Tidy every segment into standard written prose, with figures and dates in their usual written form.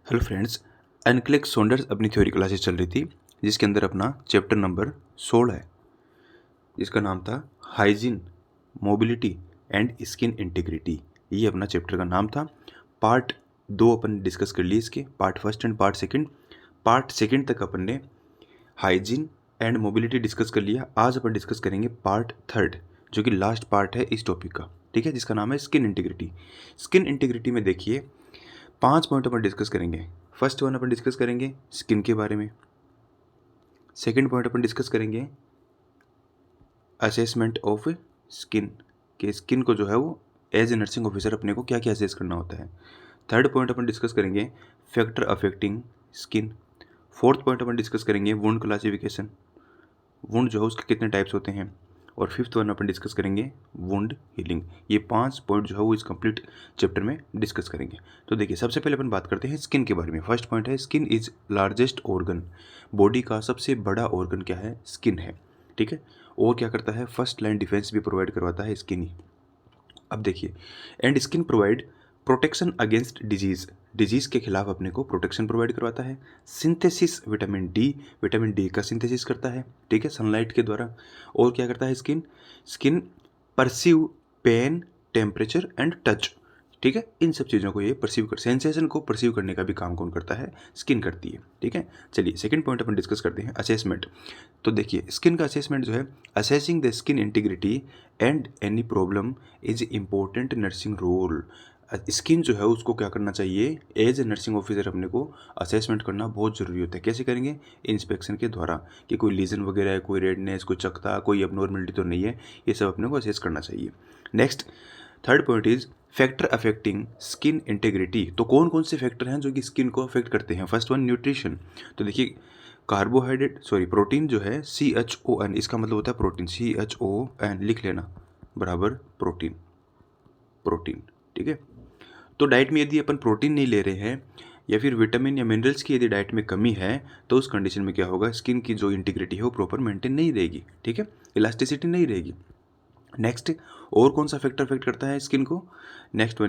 Hello friends, एनक्लेक सोंडर्स अपनी theory classes चल रही थी जिसके अंदर अपना चैप्टर नंबर 16 है जिसका नाम था hygiene, mobility and skin integrity. ये अपना चैप्टर का नाम था। पार्ट 2 अपन डिस्कस कर लिए इसके, part first and part second. Part second तक अपन ने हाइजीन एंड मोबिलिटी डिस्कस कर लिया। आज अपन डिस्कस करेंगे पार्ट थर्ड जो कि लास्ट पार्ट है इस टॉपिक का, ठीक है, जिसका नाम है स्किन इंटीग्रिटी। स्किन इंटीग्रिटी में देखिए 5 पॉइंट अपन डिस्कस करेंगे। फर्स्ट वन अपन डिस्कस करेंगे स्किन के बारे में। सेकंड पॉइंट अपन डिस्कस करेंगे असेसमेंट ऑफ स्किन, के स्किन को जो है वो एज ए नर्सिंग ऑफिसर अपने को क्या क्या असेस करना होता है। थर्ड पॉइंट अपन डिस्कस करेंगे factor affecting skin. Fourth point अपन डिस्कस करेंगे वुंड क्लासिफिकेशन, वुंड जो है उसके कितने टाइप्स होते हैं। और फिफ्थ वन अपन डिस्कस करेंगे वुंड हीलिंग। ये 5 पॉइंट जो है वो इस कंप्लीट चैप्टर में डिस्कस करेंगे। तो देखिए सबसे पहले अपन बात करते हैं स्किन के बारे में। फर्स्ट पॉइंट है skin is largest organ. Body का सबसे बड़ा ऑर्गन क्या है? स्किन है, ठीक है। और क्या करता है? फर्स्ट लाइन डिफेंस भी प्रोवाइड करवाता है स्किन ही। अब देखिए, and skin provide protection against disease, disease के खिलाफ अपने को प्रोटेक्शन प्रोवाइड करवाता है। Synthesis vitamin D, vitamin D का सिंथेसिस करता है, ठीक है, सनलाइट के द्वारा। और क्या करता है skin? Skin perceive pain, temperature and touch, ठीक है, इन सब चीज़ों को ये परसीव कर, सेंसेशन को परसीव करने का भी काम कौन करता है? स्किन करती है, ठीक है। चलिए सेकंड पॉइंट अपन डिस्कस करते हैं असेसमेंट। तो देखिए स्किन का असेसमेंट जो है, assessing the skin integrity and any problem is important nursing role. Skin जो है उसको क्या करना चाहिए? एज ए नर्सिंग ऑफिसर अपने को असेसमेंट करना बहुत ज़रूरी होता है। कैसे करेंगे? इंस्पेक्शन के द्वारा, कि कोई लीजन वगैरह है, कोई रेडनेस, कोई चकता, कोई अबनॉर्मलिटी तो नहीं है, ये सब अपने को असेस करना चाहिए। Next third point is factor affecting skin integrity. तो कौन कौन से फैक्टर हैं जो कि स्किन को अफेक्ट करते हैं? First one nutrition. तो देखिए कार्बोहाइड्रेट, सॉरी प्रोटीन जो है CHON, इसका मतलब होता है प्रोटीन, CHON लिख लेना बराबर प्रोटीन, प्रोटीन, ठीक है। तो डाइट में यदि अपन प्रोटीन नहीं ले रहे हैं या फिर विटामिन या मिनरल्स की यदि डाइट में कमी है तो उस कंडीशन में क्या होगा? स्किन की जो इंटीग्रिटी है वो प्रॉपर मेंटेन नहीं रहेगी, ठीक है, इलास्टिसिटी नहीं रहेगी। नेक्स्ट, और कौन सा फैक्टर अफेक्ट करता है स्किन को? Next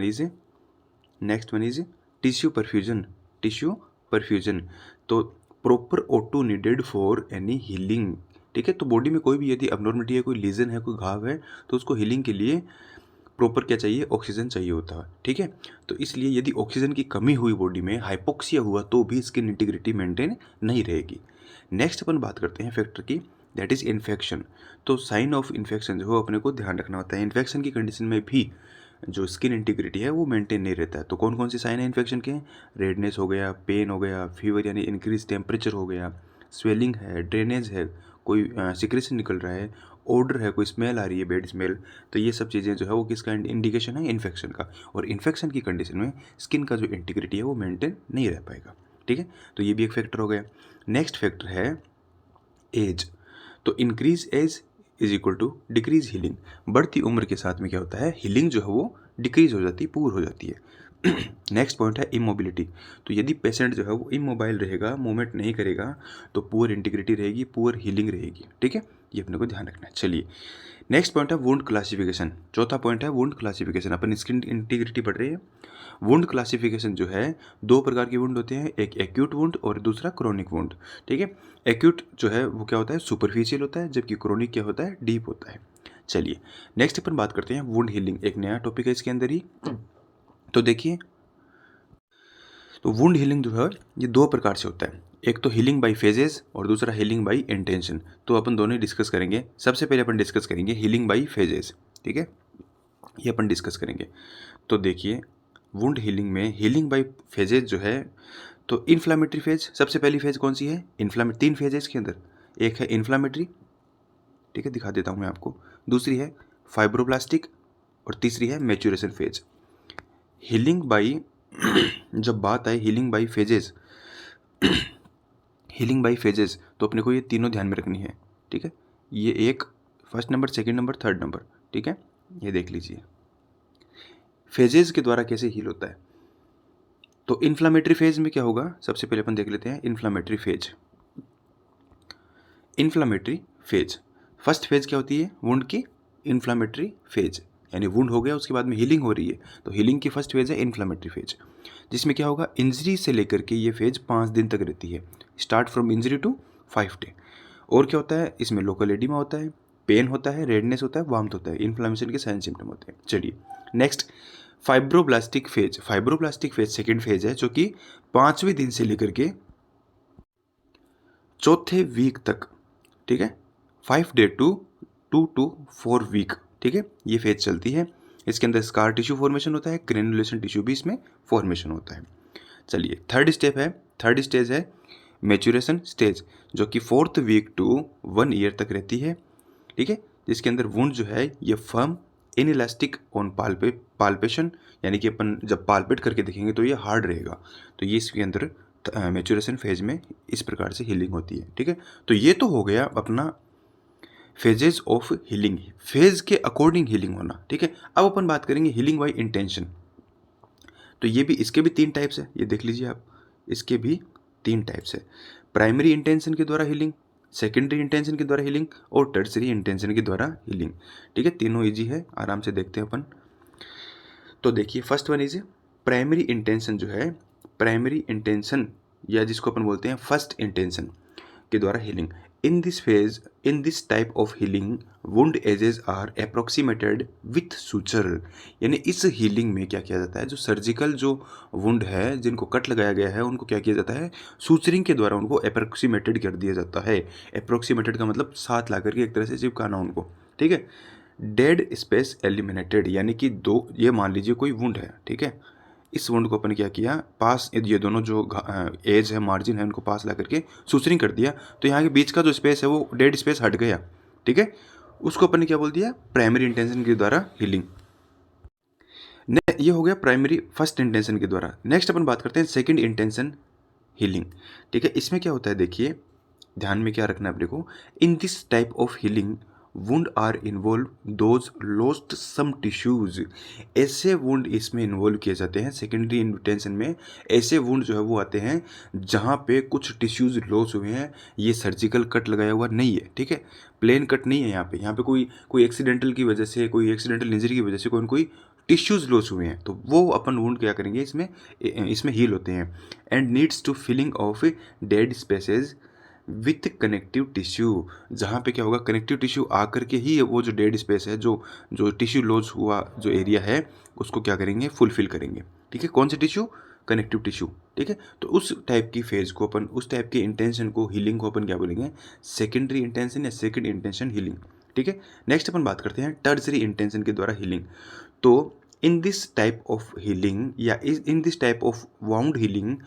one is tissue perfusion, tissue perfusion. तो proper O2 needed for any healing, ठीक है। तो बॉडी में कोई भी यदि अबनॉर्मलिटी है, कोई लीजन है, कोई घाव है, तो उसको हीलिंग के लिए प्रॉपर क्या चाहिए? ऑक्सीजन चाहिए होता है, ठीक है। तो इसलिए यदि ऑक्सीजन की कमी हुई बॉडी में, हाइपोक्सिया हुआ, तो भी स्किन इंटीग्रिटी मेंटेन नहीं रहेगी। नेक्स्ट अपन बात करते हैं फैक्टर की, दैट इज इन्फेक्शन। तो साइन ऑफ इन्फेक्शन जो है अपने को ध्यान रखना होता है। इन्फेक्शन की कंडीशन में भी जो स्किन इंटीग्रिटी है वो मेंटेन नहीं रहता है। तो कौन कौन से साइन है इन्फेक्शन के? रेडनेस हो गया, पेन हो गया, फीवर यानी इंक्रीज टेम्परेचर हो गया, स्वेलिंग है, ड्रेनेज है, कोई सिक्रेशन निकल रहा है, ऑडर है, कोई स्मेल आ रही है, बैड स्मेल। तो ये सब चीज़ें जो है वो किसका इंडिकेशन है? इन्फेक्शन का। और इन्फेक्शन की कंडीशन में स्किन का जो इंटीग्रिटी है वो मेंटेन नहीं रह पाएगा, ठीक है। तो ये भी एक फैक्टर हो गया। नेक्स्ट फैक्टर है एज। तो increase age is equal to decrease healing. बढ़ती उम्र के साथ में क्या होता है? हीलिंग जो है वो डिक्रीज हो जाती है, पुअर हो जाती है। नेक्स्ट पॉइंट है इमोबिलिटी। तो यदि पेशेंट जो है वो इमोबाइल रहेगा, मूवमेंट नहीं करेगा, तो पुअर इंटीग्रिटी रहेगी, पुअर हीलिंग रहेगी, ठीक है। ये अपने को ध्यान रखना है। चलिए नेक्स्ट पॉइंट है वुंड क्लासिफिकेशन। चौथा पॉइंट है वुंड क्लासिफिकेशन। अपन स्किन इंटीग्रिटी पढ़ रहे हैं। वुंड क्लासिफिकेशन जो है, 2 प्रकार की वुंड होते हैं, एक एक्यूट वुंड और दूसरा क्रोनिक वुंड, ठीक है। एक्यूट जो है वो क्या होता है? सुपरफिशियल होता है, जबकि क्रोनिक क्या होता है? डीप होता है। चलिए नेक्स्ट अपन बात करते हैं वुंड हीलिंग। एक नया टॉपिक है इसके अंदर ही। तो देखिए, तो वुंड हीलिंग जो है ये 2 प्रकार से होता है। एक तो हीलिंग बाय फेजेस और दूसरा हीलिंग बाय इंटेंशन। तो अपन दोनों ही डिस्कस करेंगे। सबसे पहले अपन डिस्कस करेंगे हीलिंग बाय फेजेस, ठीक है, ये अपन डिस्कस करेंगे। तो देखिए वुंड हीलिंग में हीलिंग बाय फेजेस जो है, तो इन्फ्लामेटरी फेज, सबसे पहली फेज कौन सी है? 3 फेज है इसके अंदर। एक है इन्फ्लामेटरी, ठीक है, दिखा देता हूँ मैं आपको। दूसरी है फाइब्रोब्लास्टिक और तीसरी है मैच्योरेशन फेज। हीलिंग बाई जब बात आए healing by phases, healing by phases, तो अपने को ये तीनों ध्यान में रखनी है, ठीक है। ये एक first number, second number, third number, ठीक है, ये देख लीजिए फेजेस के द्वारा कैसे हील होता है। तो इन्फ्लामेटरी फेज में क्या होगा? सबसे पहले अपन देख लेते हैं inflammatory phase. Inflammatory phase, first phase क्या होती है वुंड की? Inflammatory phase. यानी वुंड हो गया उसके बाद में हीलिंग हो रही है, तो हीलिंग की फर्स्ट फेज है इन्फ्लेमेटरी फेज, जिसमें क्या होगा, इंजरी से लेकर के ये फेज 5 दिन तक रहती है, start from injury to 5 day. और क्या होता है इसमें, लोकल एडिमा होता है, पेन होता है, रेडनेस होता है, वार्मथ होता है, इन्फ्लेमेशन के साइन सिम्टम होते हैं। चलिए next, fibroblastic phase. Fibroblastic phase second phase है, जो कि 5वें दिन से लेकर के चौथे वीक तक, ठीक है, 5 डे टू 2 to 4 वीक, ठीक है, ये फेज चलती है। इसके अंदर स्कार टिश्यू फॉर्मेशन होता है, ग्रेनुलेशन टिश्यू भी इसमें फॉर्मेशन होता है। चलिए थर्ड स्टेज है मेचुरेशन स्टेज, जो कि 4th वीक टू 1 ईयर तक रहती है, ठीक है, जिसके अंदर वुंड जो है ये फर्म इनइलास्टिक ऑन पाल्पेशन, यानी कि अपन जब पाल्पेट करके देखेंगे तो ये हार्ड रहेगा। तो ये इसके अंदर मेचुरेशन फेज में इस प्रकार से हीलिंग होती है, ठीक है। तो ये तो हो गया अपना फेजेस ऑफ हीलिंग, फेज के अकॉर्डिंग हीलिंग होना, ठीक है। अब अपन बात करेंगे हीलिंग बाई इंटेंशन। तो ये भी, इसके भी 3 टाइप्स है, ये देख लीजिए आप, इसके भी 3 टाइप्स है। प्राइमरी इंटेंशन के द्वारा हीलिंग, सेकेंडरी इंटेंशन के द्वारा हीलिंग और टर्सरी इंटेंशन के द्वारा हीलिंग, ठीक है। तीनों इजी है, आराम से देखते हैं अपन। तो देखिए first one is primary intention, जो है प्राइमरी इंटेंशन या जिसको अपन बोलते हैं फर्स्ट इंटेंशन के द्वारा healing. In this type of healing wound edges are approximated with suture, यानी इस हीलिंग में क्या किया जाता है, जो सर्जिकल जो वुंड है जिनको कट लगाया गया है उनको क्या किया जाता है, सूचरिंग के द्वारा उनको अप्रोक्सीमेटेड कर दिया जाता है। अप्रोक्सीमेटेड का मतलब साथ ला करके एक तरह से चिपकाना उनको, ठीक है। डेड स्पेस एलिमिनेटेड, यानी कि दो, ये मान लीजिए कोई वुंड है, ठीक है, इस वुंड को अपन क्या किया, पास ये दोनों जो एज है, मार्जिन है, उनको पास ला करके सूचरिंग कर दिया, तो यहाँ के बीच का जो स्पेस है वो डेड स्पेस हट गया, ठीक है। उसको अपन ने क्या बोल दिया, प्राइमरी इंटेंशन के द्वारा हीलिंग। ये हो गया प्राइमरी फर्स्ट इंटेंशन के द्वारा। नेक्स्ट अपन बात करते हैं सेकंड इंटेंशन हीलिंग, ठीक है। इसमें क्या होता है, देखिए ध्यान में क्या रखना है अपने को, in this type of healing wound are involve those lost some tissues, ऐसे वुंड इसमें इन्वॉल्व किए जाते हैं सेकेंडरी इंटेंशन में। ऐसे वुंड जो है वो आते हैं जहाँ पे कुछ टिश्यूज लॉस हुए हैं, ये सर्जिकल कट लगाया हुआ नहीं है, ठीक है, प्लेन कट नहीं है यहाँ पे कोई एक्सीडेंटल की वजह से, कोई एक्सीडेंटल इंजरी की वजह से कोई टिश्यूज लॉस हुए हैं, तो वो अपन वुंड क्या करेंगे, इसमें हील होते हैं। And needs to filling of dead spaces with connective tissue, जहाँ पे क्या होगा, कनेक्टिव टिश्यू आकर के ही वो जो डेड स्पेस है, जो टिश्यू लॉस हुआ जो एरिया है, उसको क्या करेंगे, फुलफिल करेंगे, ठीक है। कौन से टिश्यू, कनेक्टिव टिश्यू, ठीक है। तो उस टाइप की फेज को अपन, उस टाइप के इंटेंशन को, हीलिंग को अपन क्या बोलेंगे, सेकेंडरी इंटेंशन या सेकेंड इंटेंशन हीलिंग, ठीक है। नेक्स्ट अपन बात करते हैं टर्सरी इंटेंशन के द्वारा हीलिंग। तो in this type of healing या in this type of wound healing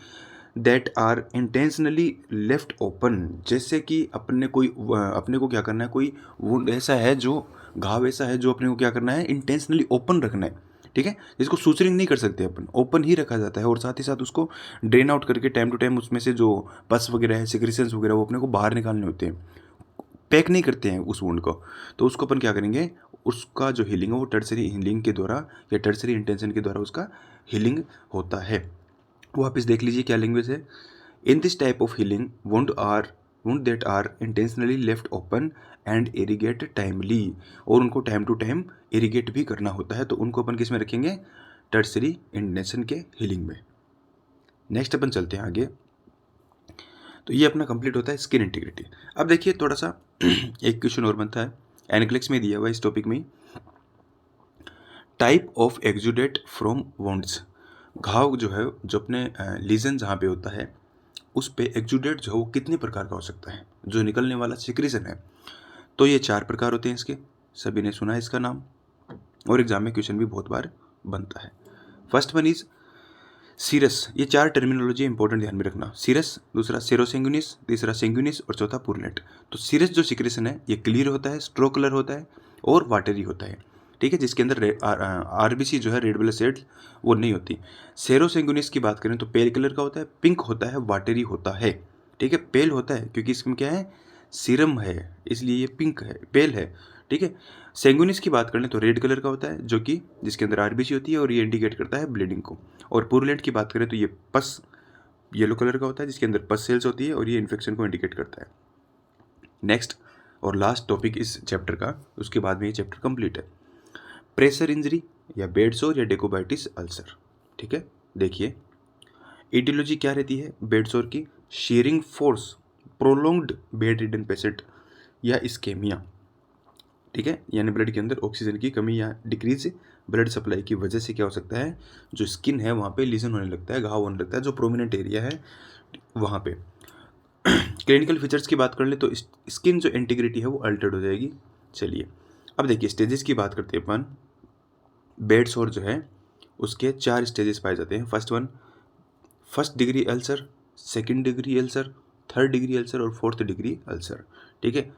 that are intentionally left open, जैसे कि अपने को क्या करना है, कोई वुंड ऐसा है, जो घाव ऐसा है जो अपने को क्या करना है, इंटेंशनली ओपन रखना है, ठीक है, जिसको सूचरिंग नहीं कर सकते अपन, ओपन ही रखा जाता है, और साथ ही साथ उसको ड्रेन आउट करके टाइम टू टाइम उसमें से जो पस वगैरह है, सिक्रेशंस वगैरह, वो अपने को बाहर निकालने होते हैं, पैक नहीं करते हैं उस वुंड को। तो उसको अपन क्या करेंगे, उसका जो हीलिंग है वो टर्सरी हीलिंग के द्वारा या टर्सरी इंटेंशन के द्वारा उसका हीलिंग होता है। वापस देख लीजिए क्या लैंग्वेज है, in this type of healing wound that are intentionally left open and irrigate timely, और उनको टाइम टू टाइम इरिगेट भी करना होता है, तो उनको अपन किस में रखेंगे, टर्सरी इंटेंशन के हीलिंग में। नेक्स्ट अपन चलते हैं आगे। तो ये अपना कंप्लीट होता है स्किन इंटीग्रिटी। अब देखिए थोड़ा सा एक क्वेश्चन और बनता है, एनक्लेक्स में दिया हुआ इस टॉपिक में, type of exudate from wounds, घाव जो है, जो अपने लीजन जहाँ पे होता है उस पे एक्जुडेट जो है वो कितने प्रकार का हो सकता है, जो निकलने वाला सिक्रीशन है। तो ये 4 प्रकार होते हैं इसके, सभी ने सुना है इसका नाम, और एग्जाम में क्वेश्चन भी बहुत बार बनता है। फर्स्ट वन इज सीरस, ये 4 टर्मिनोलॉजी इंपॉर्टेंट ध्यान में रखना, सीरस, दूसरा सेरोसेंगुइनिस, तीसरा सेंगुइनिस और चौथा पुरलेट। तो सीरस जो सिक्रेशन है ये क्लियर होता है, स्ट्रो कलर होता है और वाटरी होता है, ठीक है, जिसके अंदर आरबीसी जो है, रेड ब्लड सेल्स, वो नहीं होती। सेरोसेंगुइनिस की बात करें तो पेल कलर का होता है, पिंक होता है, वाटरी होता है, ठीक है, पेल होता है क्योंकि इसमें क्या है, सीरम है, इसलिए ये पिंक है, पेल है, ठीक है। सेंगुइनिस की बात करें तो रेड कलर का होता है, जो कि जिसके अंदर आरबीसी होती है और ये इंडिकेट करता है ब्लीडिंग को। और पुरलेट की बात करें तो ये पस येलो कलर का होता है, जिसके अंदर पस सेल्स होती है और ये इन्फेक्शन को इंडिकेट करता है। नेक्स्ट और लास्ट टॉपिक इस चैप्टर का, उसके बाद में ये चैप्टर कंप्लीट है। प्रेशर इंजरी या बेड सोर या डेकोबाइटिस अल्सर। ठीक है, देखिए ईटियोलॉजी क्या रहती है बेड सोर की, shearing force, prolonged bed ridden patient या इस्केमिया। ठीक है, यानी ब्लड के अंदर ऑक्सीजन की कमी या डिक्रीज ब्लड सप्लाई की वजह से क्या हो सकता है, जो स्किन है वहाँ पे लीजन होने लगता है, घाव होने लगता है, जो प्रोमिनेंट एरिया है वहाँ पे। क्लिनिकल फीचर्स की बात कर ले तो स्किन जो इंटीग्रिटी है वो अल्टर्ड हो जाएगी। चलिए अब देखिए स्टेजेस की बात करते हैं अपन। बेड सोर जो है उसके 4 स्टेजेस पाए जाते हैं। First degree ulcer, second degree ulcer, third degree ulcer और फोर्थ डिग्री अल्सर। ठीक है,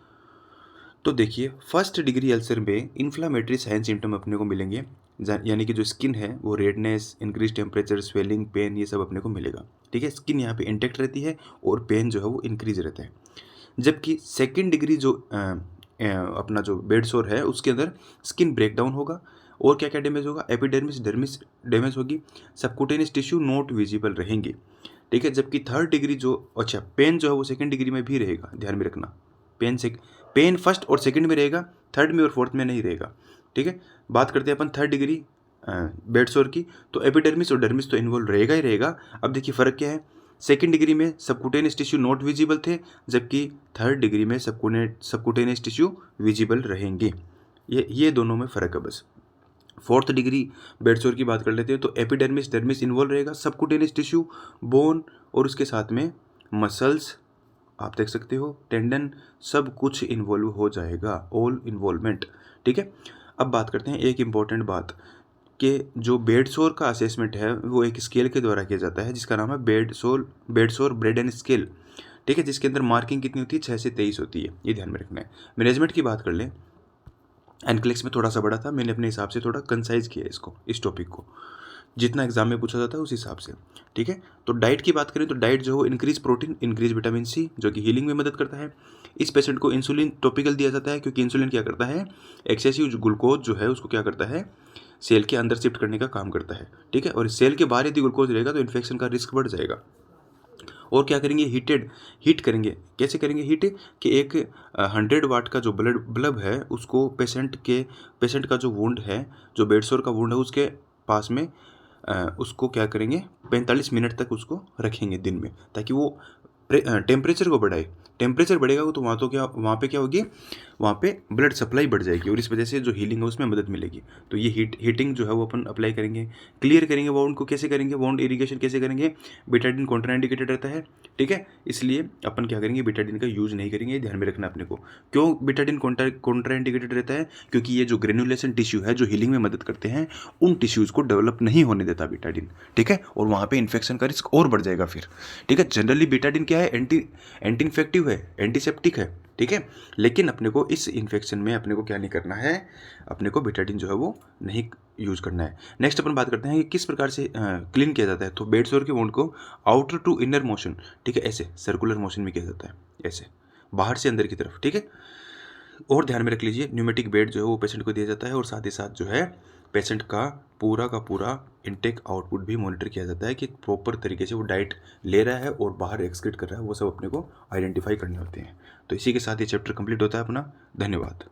तो देखिए फर्स्ट डिग्री अल्सर में इन्फ्लामेटरी साइन सिम्टम अपने को मिलेंगे, यानी कि जो स्किन है वो redness, increase temperature, swelling, pain, ये सब अपने को मिलेगा। ठीक है, स्किन यहाँ पे इंटेक्ट रहती है और पेन जो है वो इंक्रीज रहता है। जबकि सेकेंड डिग्री जो अपना जो बेड सोर है उसके अंदर स्किन ब्रेकडाउन होगा और क्या क्या डैमेज होगा, एपिडर्मिस डर्मिस डैमेज होगी, सबकुटेनियस टिश्यू नॉट विजिबल रहेंगे। ठीक है, जबकि थर्ड डिग्री जो अच्छा पेन जो है वो सेकेंड डिग्री में भी रहेगा, ध्यान में रखना। पेन फर्स्ट और सेकंड में रहेगा, थर्ड में और फोर्थ में नहीं रहेगा। ठीक है, बात करते हैं अपन थर्ड डिग्री बेड सोर की, तो एपिडर्मिस और डर्मिस तो इन्वॉल्व रहेगा ही रहेगा। अब देखिए फ़र्क क्या है, सेकंड डिग्री में सबकुटेनियस टिश्यू नॉट विजिबल थे, जबकि थर्ड डिग्री में सबकुटेनियस टिश्यू विजिबल रहेंगे। ये दोनों में फ़र्क है बस। फोर्थ डिग्री बेड सोर की बात कर लेते हैं, तो एपिडर्मिस डर्मिस इन्वॉल्व रहेगा, सबकुटेनियस टिश्यू, बोन और उसके साथ में मसल्स, आप देख सकते हो टेंडन, सब कुछ इन्वॉल्व हो जाएगा, ऑल इन्वॉल्वमेंट। ठीक है, अब बात करते हैं एक इम्पॉर्टेंट बात कि जो बेड सोर का असेसमेंट है वो एक स्केल के द्वारा किया जाता है जिसका नाम है बेड सोर ब्रेडन स्केल। ठीक है, जिसके अंदर मार्किंग कितनी होती है, 6 से 23 होती है, ये ध्यान में रखना है। मैनेजमेंट की बात कर लें, एनक्लेक्स में थोड़ा सा बड़ा था, मैंने अपने हिसाब से थोड़ा कंसाइज किया इसको, इस टॉपिक को जितना एग्जाम में पूछा जाता है उस हिसाब से। ठीक है, तो डाइट की बात करें तो डाइट जो है increase protein, increase vitamin C, जो कि हीलिंग में मदद करता है। इस पेशेंट को इंसुलिन टॉपिकल दिया जाता है क्योंकि इंसुलिन क्या करता है, एक्सेसिव ग्लूकोज जो है उसको क्या करता है, सेल के अंदर शिफ्ट करने का काम करता है। ठीक है, और सेल के बाहर यदि ग्लूकोज रहेगा तो इन्फेक्शन का रिस्क बढ़ जाएगा। और क्या करेंगे, हीट करेंगे। कैसे करेंगे हीट, कि एक 100 वाट का जो बल्ब है उसको पेशेंट का जो वुंड है, जो बेड सोर का वुंड है उसके पास में उसको क्या करेंगे 45 मिनट तक उसको रखेंगे दिन में, ताकि वो टेम्परेचर को बढ़ाए। टेम्परेचर बढ़ेगा तो वहाँ पे क्या होगी, वहाँ पे ब्लड सप्लाई बढ़ जाएगी और इस वजह से जो हीलिंग है उसमें मदद मिलेगी। तो ये हीटिंग जो है वो अपन अप्लाई करेंगे। क्लियर करेंगे वाउंड को, कैसे करेंगे, वाउंड इरिगेशन कैसे करेंगे, बेटाडीन कॉन्ट्राइंडिकेटेड रहता है। ठीक है, इसलिए अपन क्या करेंगे, बेटाडीन का यूज़ नहीं करेंगे, ध्यान में रखना अपने को। क्यों बेटाडीन कॉन्ट्राइंडिकेटेड रहता है, क्योंकि ये जो ग्रेनुलेशन टिश्यू है जो हीलिंग में मदद करते हैं उन टिश्यूज़ को डेवलप नहीं होने देता बेटाडीन। ठीक है, और वहाँ पे इन्फेक्शन का रिस्क और बढ़ जाएगा फिर। ठीक है, जनरली बेटाडीन क्या है, एंटी इन्फेक्टिव है, एंटीसेप्टिक है। ठीक है, लेकिन अपने को इस इन्फेक्शन में अपने को क्या नहीं करना है, अपने को बेटाडीन जो है वो नहीं यूज़ करना है। नेक्स्ट अपन बात करते हैं कि किस प्रकार से क्लीन किया जाता है। तो बेड सोर के वुंड को आउटर टू इनर मोशन, ठीक है, ऐसे सर्कुलर मोशन में किया जाता है, ऐसे बाहर से अंदर की तरफ। ठीक है, और ध्यान में रख लीजिए न्यूमेटिक बेड जो है वो पेशेंट को दिया जाता है और साथ ही साथ जो है पेशेंट का पूरा इनटेक आउटपुट भी मॉनिटर किया जाता है कि प्रॉपर तरीके से वो डाइट ले रहा है और बाहर एक्सक्रीट कर रहा है, वो सब अपने को आइडेंटिफाई करने होते हैं। तो इसी के साथ ये चैप्टर कंप्लीट होता है अपना। धन्यवाद।